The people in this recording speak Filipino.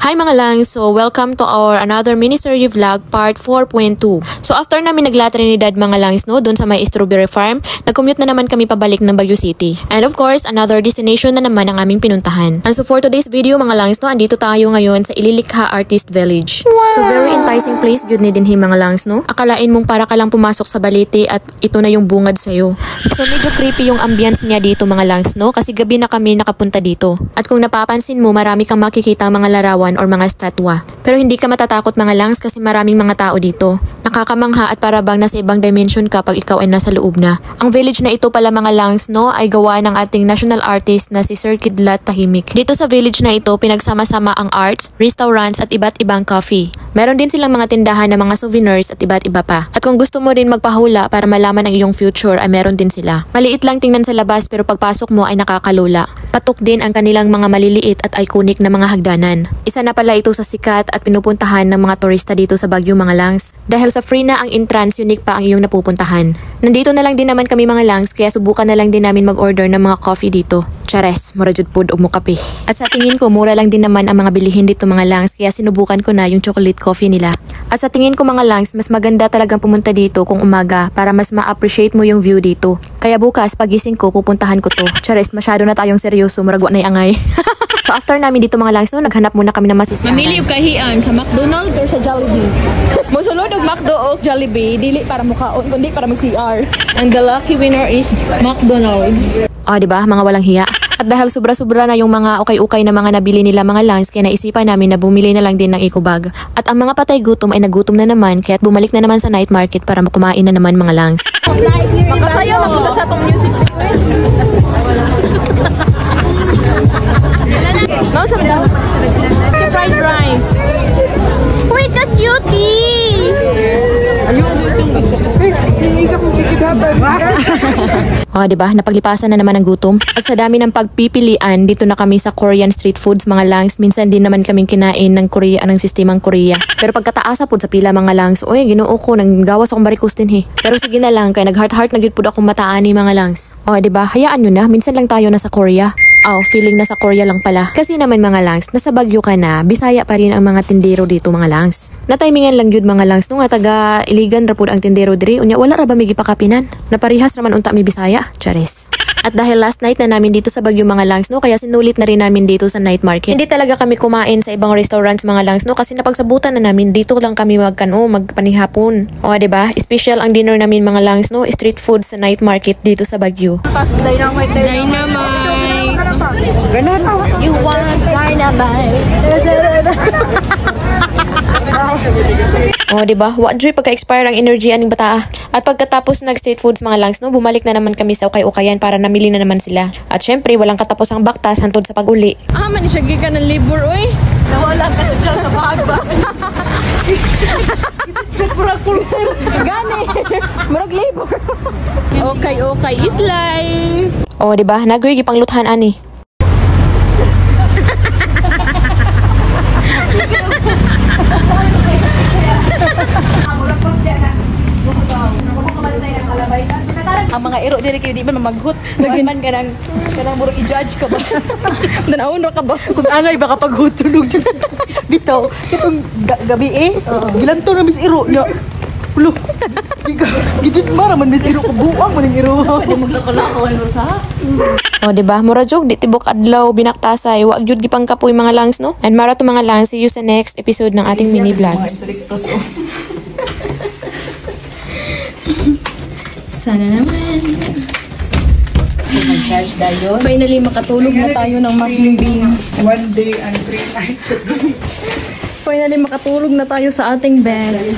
Hi mga lang, so welcome to our another mini-series vlog part 4.2. So after namin naglatry ni Dad mga langs no, doon sa may strawberry farm, nag-commute na naman kami pabalik ng Baguio City. And of course, another destination na naman ang aming pinuntahan. And so for today's video mga langs no, andito tayo ngayon sa Ililikha Artist Village. Wow! So very enticing place yun ni dinhi mga langs no. Akalain mong para ka lang pumasok sa balete at ito na yung bungad sa'yo. So medyo creepy yung ambience niya dito mga langs no, kasi gabi na kami nakapunta dito. At kung napapansin mo, marami kang makikita mga larawan or mga statwa. Pero hindi ka matatakot mga langs kasi maraming mga tao dito. Nakakamangha at parabang nasa ibang dimension kapag ikaw ay nasa loob na. Ang village na ito pala mga langs no ay gawa ng ating national artist na si Sir Kidlat Tahimik. Dito sa village na ito pinagsama-sama ang arts, restaurants at iba't ibang coffee. Meron din silang mga tindahan ng mga souvenirs at iba't iba pa. At kung gusto mo rin magpahula para malaman ang iyong future ay meron din sila. Maliit lang tingnan sa labas pero pagpasok mo ay nakakalula. Patok din ang kanilang mga maliliit at iconic na mga hagdanan. Isa na pala ito sa sikat at pinupuntahan ng mga turista dito sa Baguio mga langs. Dahil sa free na ang entrance, unique pa ang iyong napupuntahan. Nandito na lang din naman kami mga langs kaya subukan na lang din namin mag-order ng mga coffee dito. Chares, mura jud pud og mo kape. At sa tingin ko mura lang din naman ang mga bilihin dito mga langs kaya sinubukan ko na yung chocolate coffee nila. At sa tingin ko mga langs, mas maganda talagang pumunta dito kung umaga para mas ma-appreciate mo yung view dito. Kaya bukas pagising ko pupuntahan ko to. Chares, masyado na tayong seryoso, murag wa nay angay. So after namin dito mga langs no, naghanap muna kami ng masisiyahan. Mamili yung kahian sa McDonald's or sa Jollibee. Mosulod og McDo o Jollibee, dili para mukhaon kundi para mag-CR. And the lucky winner is McDonald's. Diba? Mga walang hiya. At dahil sobra-sobra na yung mga ukay-ukay na mga nabili nila mga langs, kaya naisipan namin na bumili na lang din ng eco bag. At ang mga patay gutom ay nagutom na naman, kaya bumalik na naman sa night market para kumain na naman mga langs. Makasayo na punta sa itong music video eh. No, sa fried rice. Uy, ka-cutie! Diba? Napaglipasan na naman ang gutom. At sa dami ng pagpipilian, dito na kami sa Korean street foods mga langs. Minsan din naman kaming kinain ng Korea, ng sistemang Korea. Pero pagkataasa po sa pila mga langs, oy, ginoo ko, nang gawas akong barikus din he. Pero sige na lang, kaya nag-heart-heart na gyud pud akong mataani mga langs. Diba? Hayaan nyo na, minsan lang tayo nasa Korea. Feeling nasa Korea lang pala. Kasi naman mga langs, nasa Baguio ka na, Bisaya pa rin ang mga tindero dito mga langs. Natimingan lang yun mga langs, no nga taga Iligan rapod ang tindero diri, unya wala ra ba may gipakapinan? Naparihas naman unta mi Bisaya, chares. At dahil last night na namin dito sa Baguio mga langs, no, kaya sinulit na rin namin dito sa night market. Hindi talaga kami kumain sa ibang restaurants mga langs, no, kasi napagsabutan na namin dito lang kami magpanihapon. Diba? Special ang dinner namin mga langs, no, street food sa night market dito sa Baguio. Dynamite. Ganun. You want dynamite. Diba? Wadjoy pagka-expire ang energy aning bata. At pagkatapos nag-street foods mga langs, no, bumalik na naman kami sa ukay-ukayan para namili na naman sila. At syempre, walang katapos ang baktas hantod sa pag-uli. Man, isagi ka ng libur, uy. Nawala ka siya sa bahagba. Murag kulter. Gani. Murag libur. Okay, is life. Diba? Nagoy gipangluthan ani. Ang mga iro diri kayo di man maghut. Nagman kanang murag i-judge ka ba? Nanawon ra ka ba? Kung angay baka paghutulog dito. Itong gabi gilanto na mis iro nya. Ulo. Gidid mara man mis iro ko buang man iro. Di maglako-lako ano sa? Diba? Mura jog di tibok adlaw binaktasay, wa gyud gipangkapoy mga langs no. And mara to mga langs, see you sa next episode ng ating mini vlogs. Sana naman. Oh my gosh, dayon. Finally, makatulog na tayo ng mahimbing. 1 day and 3 nights. Finally, makatulog na tayo sa ating bed.